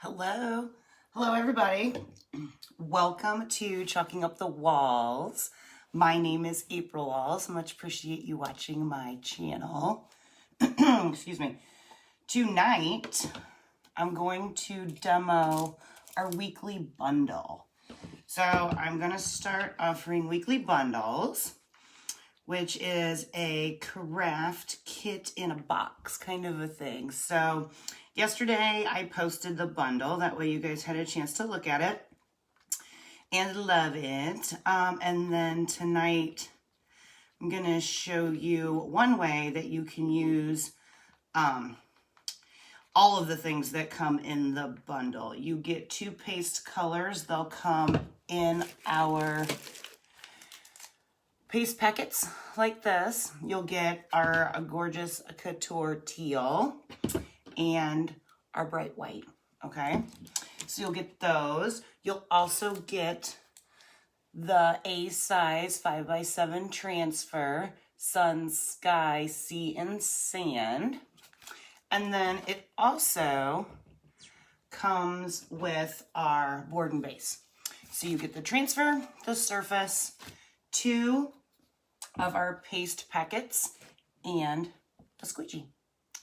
Hello. Hello, everybody. Welcome to Chalking Up the Walls. My name is April Walls. Much appreciate you watching my channel. Excuse me. Tonight, I'm going to demo our weekly bundle. So I'm going to start offering weekly bundles, which is a craft kit in a box kind of a thing. So yesterday I posted the bundle. That way you guys had a chance to look at it and love it. And then tonight I'm going to show you one way that you can use all of the things that come in the bundle. You get 2 paste colors. They'll come in our paste packets like this. You'll get our gorgeous couture teal and our bright white, okay? So you'll get those. You'll also get the A size 5x7 transfer, sun, sky, sea, and sand. And then it also comes with our board and base. So you get the transfer, the surface, 2 of our paste packets, and a squeegee.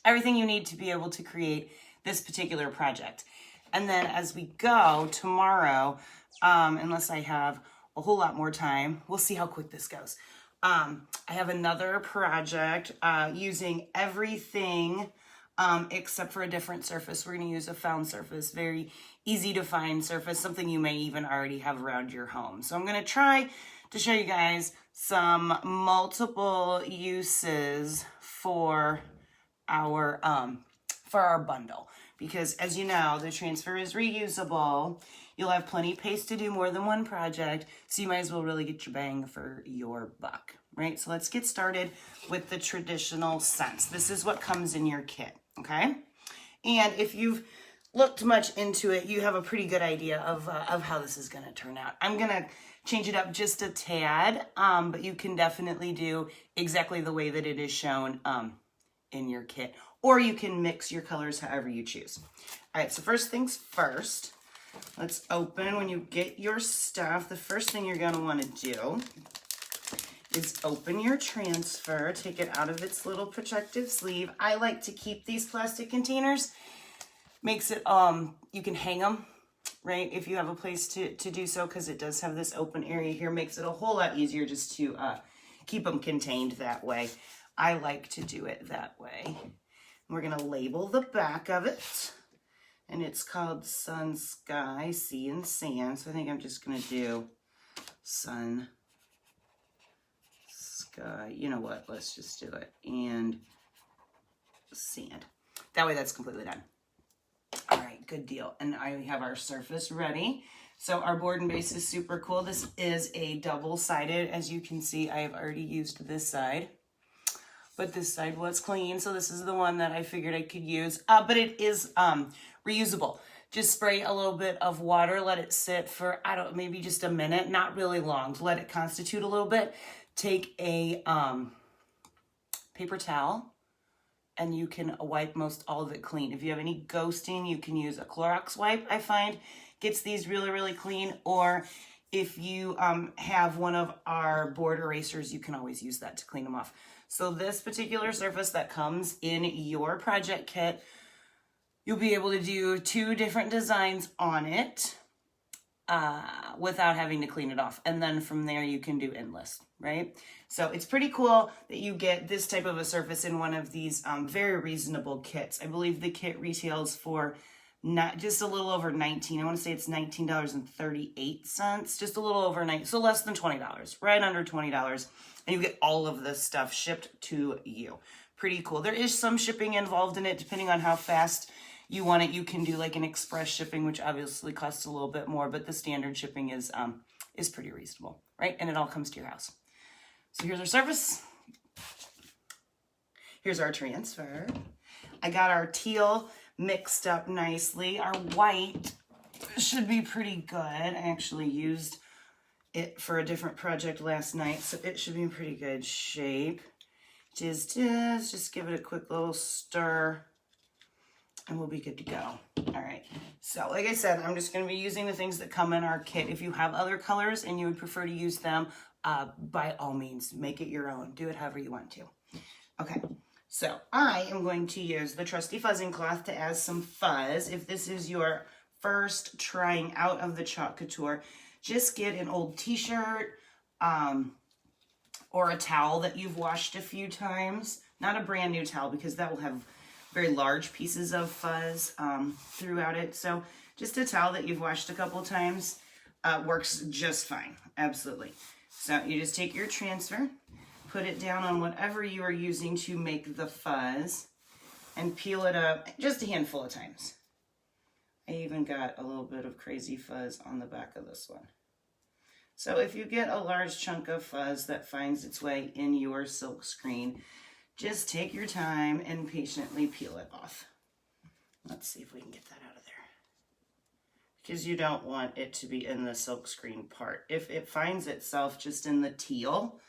Everything you need to be able to create this particular project. And then as we go tomorrow, unless I have a whole lot more time, we'll see how quick this goes. I have another project using everything except for a different surface. We're going to use a found surface, very easy to find surface, something you may even already have around your home. So I'm going to try to show you guys some multiple uses for our bundle, because as you know, the transfer is reusable. You'll have plenty of paste to do more than one project, so you might as well really get your bang for your buck, right? So let's get started with the traditional scents. This is what comes in your kit, okay? And if you've looked much into it, you have a pretty good idea of how this is going to turn out. I'm going to change it up just a tad, but you can definitely do exactly the way that it is shown in your kit, or you can mix your colors however you choose. All right, so first things first, let's open. When you get your stuff, the first thing you're going to want to do is open your transfer, take it out of its little protective sleeve. I like to keep these plastic containers. Makes it, you can hang them, right, if you have a place to do so, because it does have this open area here. Makes it a whole lot easier just to keep them contained that way. I like to do it that way. We're going to label the back of it, and it's called Sun, Sky, Sea, and Sand. So I think I'm just going to do sun, sky, you know what, let's just do it, and sand. That way that's completely done. All right, good deal. And I have our surface ready. So our board and base is super cool. This is a double-sided. As you can see, I have already used this side, but this side was clean. So this is the one that I figured I could use, but it is reusable. Just spray a little bit of water, let it sit for, maybe just a minute, not really long, to let it constitute a little bit. Take a paper towel, and you can wipe most all of it clean. If you have any ghosting, you can use a Clorox wipe, I find gets these really, really clean. Or if you have one of our board erasers, you can always use that to clean them off. So this particular surface that comes in your project kit, you'll be able to do 2 different designs on it without having to clean it off. And then from there, you can do endless, right? So it's pretty cool that you get this type of a surface in one of these very reasonable kits. I believe the kit retails for not just a little over $19. I want to say it's $19.38, just a little over $19, so less than $20, right under $20. And you get all of this stuff shipped to you. Pretty cool. There is some shipping involved in it, depending on how fast you want it. You can do like an express shipping, which obviously costs a little bit more, but the standard shipping is pretty reasonable, right? And it all comes to your house. So here's our surface. Here's our transfer. I got our teal mixed up nicely. Our white should be pretty good. I actually used it for a different project last night, so it should be in pretty good shape. Just give it a quick little stir. and we'll be good to go. All right, so like I said, I'm just going to be using the things that come in our kit. If you have other colors and you would prefer to use them, by all means, make it your own. Do it however you want to. Okay, so I am going to use the trusty fuzzing cloth to add some fuzz. If this is your first trying out of the Chalk Couture, just get an old t-shirt or a towel that you've washed a few times. Not a brand new towel, because that will have very large pieces of fuzz throughout it. So just a towel that you've washed a couple times works just fine. Absolutely. So you just take your transfer, put it down on whatever you are using to make the fuzz, and peel it up just a handful of times. I even got a little bit of crazy fuzz on the back of this one. So if you get a large chunk of fuzz that finds its way in your silk screen, just take your time and patiently peel it off. Let's see if we can get that out of there, because you don't want it to be in the silk screen part. If it finds itself just in the teal,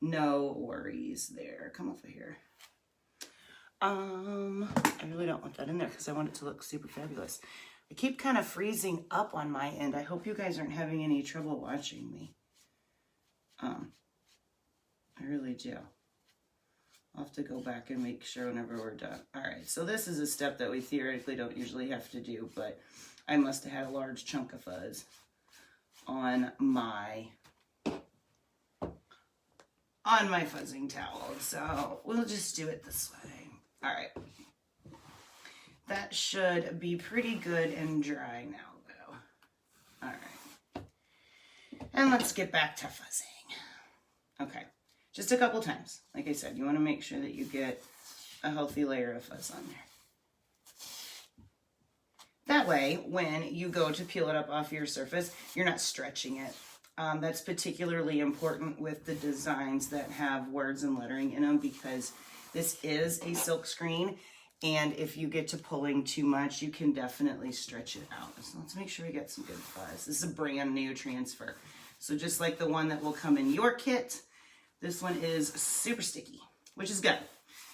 no worries there. Come over here. I really don't want that in there because I want it to look super fabulous. I keep kind of freezing up on my end. I hope you guys aren't having any trouble watching me. I really do. I'll have to go back and make sure whenever we're done. All right, so this is a step that we theoretically don't usually have to do, but I must have had a large chunk of fuzz on my fuzzing towel. So we'll just do it this way. All right. That should be pretty good and dry now, though. All right. And let's get back to fuzzing. Okay. Just a couple times. Like I said, you want to make sure that you get a healthy layer of fuzz on there. That way, when you go to peel it up off your surface, you're not stretching it. That's particularly important with the designs that have words and lettering in them, because this is a silk screen, and if you get to pulling too much, you can definitely stretch it out. So let's make sure we get some good fuzz. This is a brand new transfer. So just like the one that will come in your kit, this one is super sticky, which is good.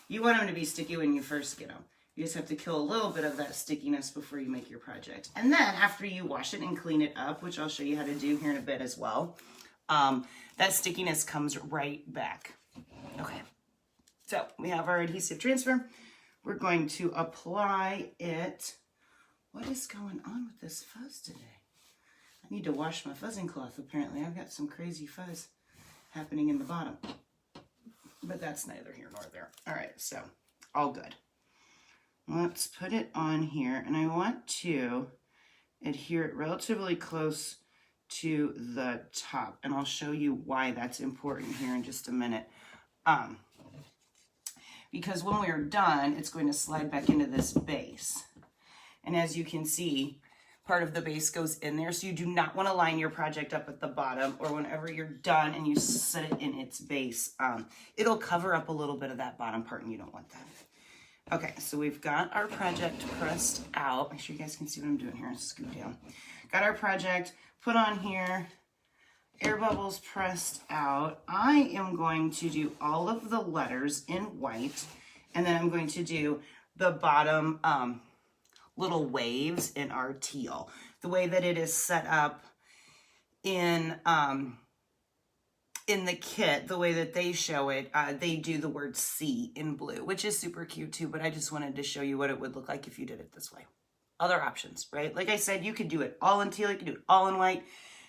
You want them to be sticky when you first get them. You just have to kill a little bit of that stickiness before you make your project. And then after you wash it and clean it up, which I'll show you how to do here in a bit as well, that stickiness comes right back. Okay, so we have our adhesive transfer. We're going to apply it. What is going on with this fuzz today? I need to wash my fuzzing cloth, apparently. I've got some crazy fuzz happening in the bottom. But that's neither here nor there. All right, so all good. Let's put it on here, and I want to adhere it relatively close to the top, and I'll show you why that's important here in just a minute. Because when we're done, it's going to slide back into this base. And as you can see, part of the base goes in there, so you do not want to line your project up at the bottom, or whenever you're done and you set it in its base, it'll cover up a little bit of that bottom part, and you don't want that. Okay, so we've got our project pressed out. Make sure you guys can see what I'm doing here. Scoop down. Got our project put on here. Air bubbles pressed out. I am going to do all of the letters in white, and then I'm going to do the bottom little waves in our teal. The way that it is set up in the kit, the way that they show it, they do the word C in blue, which is super cute too, but I just wanted to show you what it would look like if you did it this way. Other options, right? Like I said, you could do it all in teal, you could do it all in white,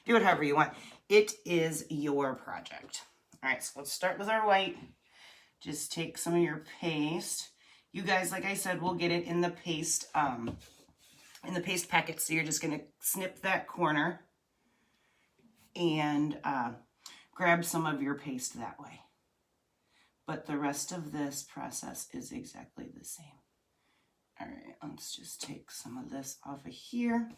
do it however you want. It is your project. All right, so let's start with our white. Just take some of your paste. You guys, like I said, will get it in the paste packet, so you're just gonna snip that corner and grab some of your paste that way. But the rest of this process is exactly the same. All right, let's just take some of this off of here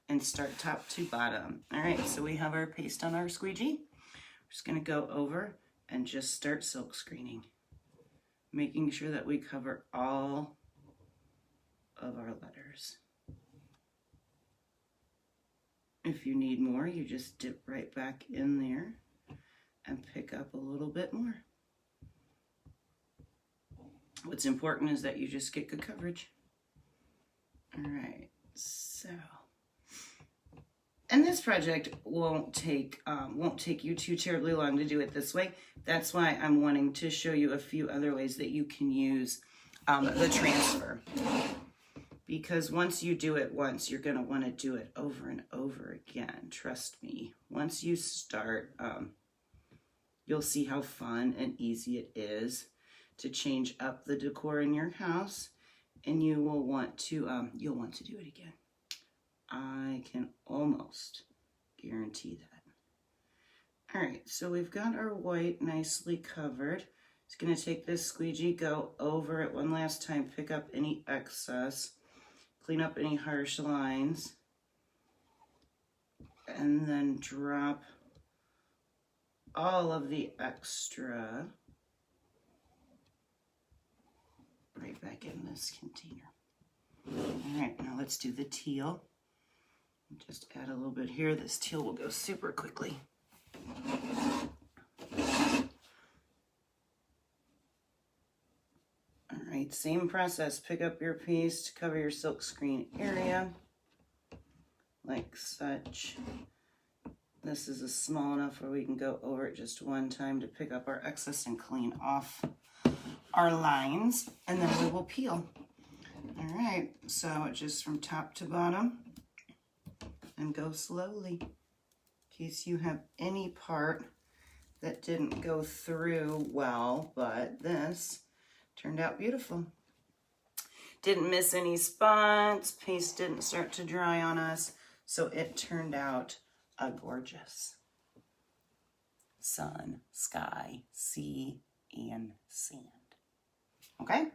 and start top to bottom. All right, so we have our paste on our squeegee. We're just gonna go over and just start silk screening, making sure that we cover all of our letters. If you need more, you just dip right back in there and pick up a little bit more. What's important is that you just get good coverage. All right, so, and this project won't take you too terribly long to do it this way. That's why I'm wanting to show you a few other ways that you can use the transfer. Because once you do it once, you're going to want to do it over and over again. Trust me. Once you start, you'll see how fun and easy it is to change up the decor in your house, and you will want to you'll want to do it again. I can almost guarantee that. All right, so we've got our white nicely covered. It's going to take this squeegee, go over it one last time, pick up any excess, clean up any harsh lines, and then drop all of the extra right back in this container. All right, now let's do the teal. Just add a little bit here. This teal will go super quickly. All right, same process. Pick up your piece to cover your silk screen area, like such. This is small enough where we can go over it just one time to pick up our excess and clean off our lines, and then we will peel. All right, so just from top to bottom, and go slowly in case you have any part that didn't go through well, but this turned out beautiful. Didn't miss any spots, paste didn't start to dry on us, so it turned out a gorgeous sun, sky, sea, and sand. Okay?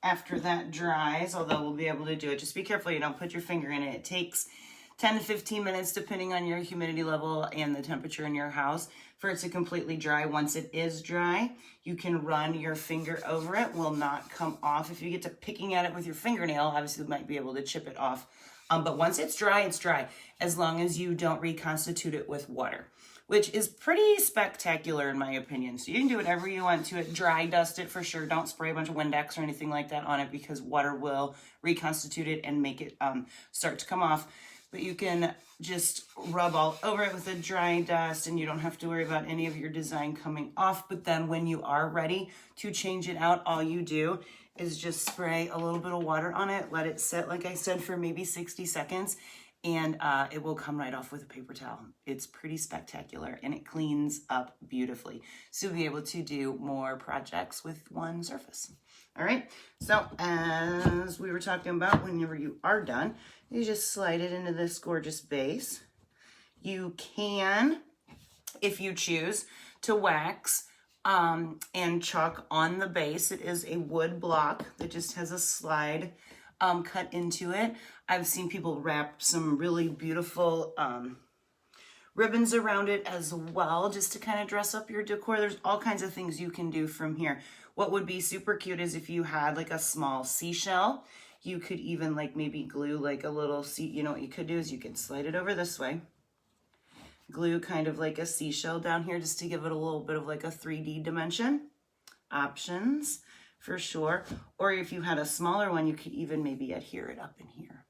After that dries, although we'll be able to do it, just be careful you don't put your finger in it. It takes 10 to 15 minutes, depending on your humidity level and the temperature in your house, for it to completely dry. Once it is dry, you can run your finger over it. Will not come off. If you get to picking at it with your fingernail, obviously you might be able to chip it off. But once it's dry, as long as you don't reconstitute it with water, which is pretty spectacular in my opinion. So you can do whatever you want to it. Dry dust it for sure. Don't spray a bunch of Windex or anything like that on it, because water will reconstitute it and make it start to come off. But you can just rub all over it with the dry dust, and you don't have to worry about any of your design coming off. But then when you are ready to change it out, all you do is just spray a little bit of water on it, let it sit, like I said, for maybe 60 seconds, and it will come right off with a paper towel. It's pretty spectacular, and it cleans up beautifully. So you'll be able to do more projects with one surface. All right, so as we were talking about, whenever you are done, you just slide it into this gorgeous base. You can, if you choose, to wax and chalk on the base. It is a wood block that just has a slide cut into it. I've seen people wrap some really beautiful ribbons around it as well, just to kind of dress up your decor. There's all kinds of things you can do from here. What would be super cute is if you had like a small seashell. You could even like maybe glue like a little sea, you know what you could do is you could slide it over this way. Glue kind of like a seashell down here just to give it a little bit of like a 3D dimension. Options for sure. Or if you had a smaller one, you could even maybe adhere it up in here.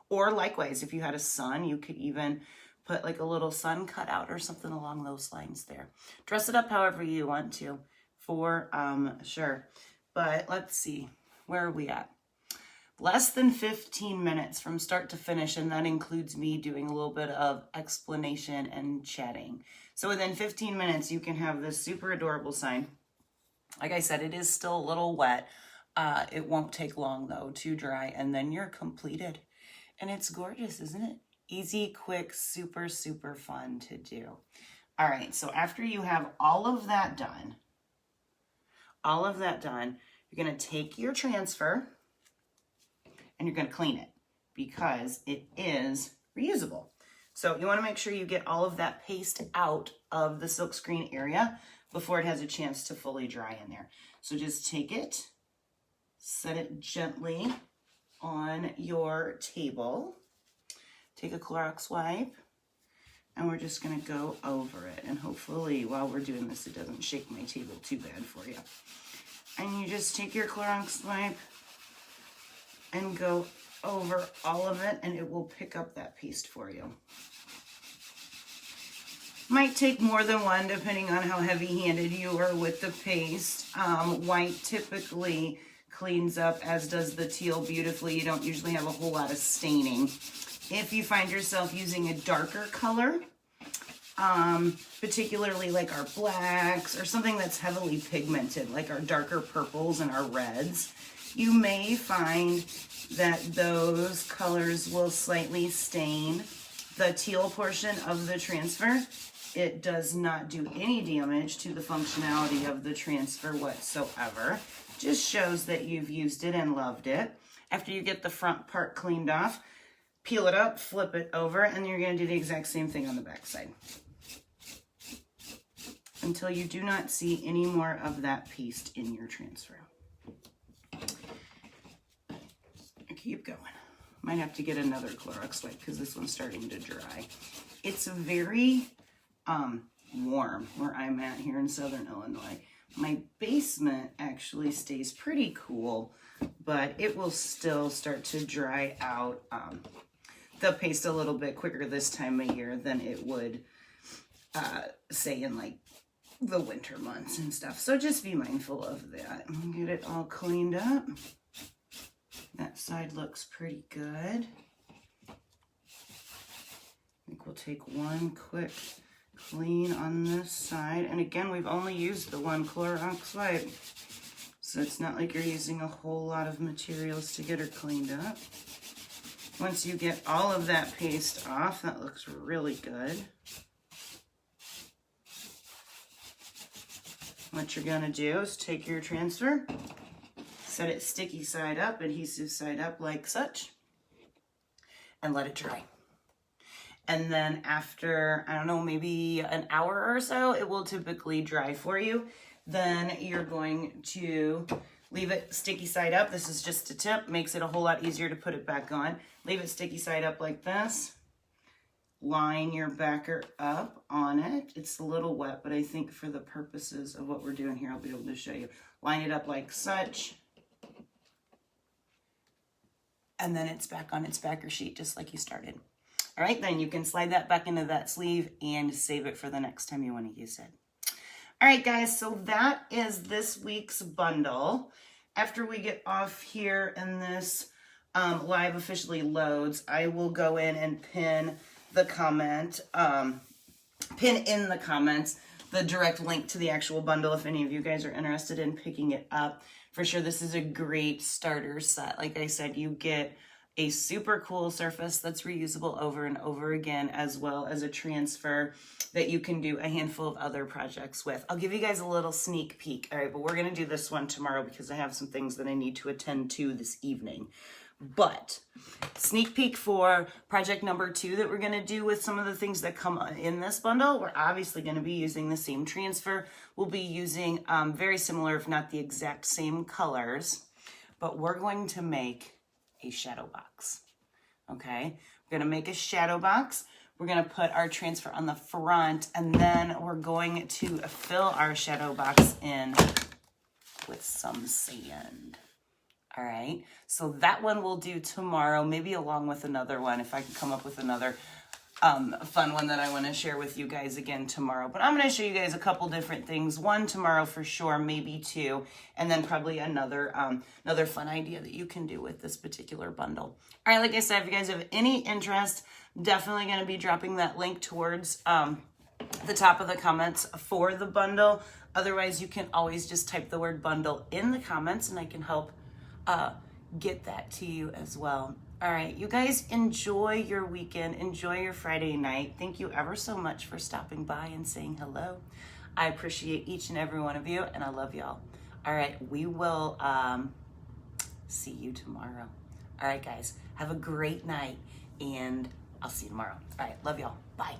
Or likewise, if you had a sun, you could even put like a little sun cutout or something along those lines there. Dress it up however you want to, for sure. But let's see, where are we at? Less than 15 minutes from start to finish, and that includes me doing a little bit of explanation and chatting. So within 15 minutes, you can have this super adorable sign. Like I said, it is still a little wet. It won't take long though to dry, and then you're completed. And it's gorgeous, isn't it? Easy, quick, super, super fun to do. All right, so after you have all of that done, you're gonna take your transfer and you're gonna clean it because it is reusable. So you wanna make sure you get all of that paste out of the silkscreen area before it has a chance to fully dry in there. So just take it, set it gently on your table, take a Clorox wipe, and we're just gonna go over it. And hopefully while we're doing this, it doesn't shake my table too bad for you. And you just take your Clorox wipe and go over all of it and it will pick up that paste for you. Might take more than one depending on how heavy-handed you are with the paste. White typically cleans up, as does the teal, beautifully. You don't usually have a whole lot of staining. If you find yourself using a darker color, particularly like our blacks or something that's heavily pigmented, like our darker purples and our reds, you may find that those colors will slightly stain the teal portion of the transfer. It does not do any damage to the functionality of the transfer whatsoever. Just shows that you've used it and loved it. After you get the front part cleaned off, peel it up, flip it over, and you're going to do the exact same thing on the back side. Until you do not see any more of that paste in your transfer. Keep going. Might have to get another Clorox wipe because this one's starting to dry. It's very warm where I'm at here in Southern Illinois. My basement actually stays pretty cool, but it will still start to dry out the paste a little bit quicker this time of year than it would say in like the winter months and stuff. So just be mindful of that. Get it all cleaned up. That side looks pretty good. I think we'll take one quick clean on this side. And again, we've only used the one Clorox wipe, so it's not like you're using a whole lot of materials to get her cleaned up. Once you get all of that paste off, that looks really good. What you're gonna do is take your transfer, set it sticky side up, adhesive side up like such, and let it dry. And then after, I don't know, maybe an hour or so, it will typically dry for you. Then you're going to leave it sticky side up. This is just a tip, makes it a whole lot easier to put it back on. Leave it sticky side up like this. Line your backer up on it. It's a little wet, but I think for the purposes of what we're doing here, I'll be able to show you. Line it up like such. And then it's back on its backer sheet, just like you started. All right, then you can slide that back into that sleeve and save it for the next time you want to use it. All right, guys, so that is this week's bundle. After we get off here and this live officially loads, I will go in and pin the comment, pin in the comments the direct link to the actual bundle if any of you guys are interested in picking it up. For sure, this is a great starter set. Like I said, you get a super cool surface that's reusable over and over again, as well as a transfer that you can do a handful of other projects with. I'll give you guys a little sneak peek. All right, but we're gonna do this one tomorrow because I have some things that I need to attend to this evening. But sneak peek for project number 2 that we're gonna do with some of the things that come in this bundle. We're obviously gonna be using the same transfer. We'll be using very similar, if not the exact same colors, but we're going to make a shadow box, okay? We're gonna make a shadow box. We're gonna put our transfer on the front, and then we're going to fill our shadow box in with some sand. All right, so that one we'll do tomorrow, maybe along with another one, if I can come up with another fun one that I want to share with you guys again tomorrow. But I'm going to show you guys a couple different things. One tomorrow for sure, maybe 2, and then probably another another fun idea that you can do with this particular bundle. All right, like I said, if you guys have any interest, definitely going to be dropping that link towards the top of the comments for the bundle. Otherwise, you can always just type the word bundle in the comments, and I can help get that to you as well. All right, you guys enjoy your weekend, enjoy your Friday night. Thank you ever so much for stopping by and saying hello. I appreciate each and every one of you, and I love y'all. All right, we will see you tomorrow. All right, guys, have a great night, and I'll see you tomorrow. All right, love y'all. Bye.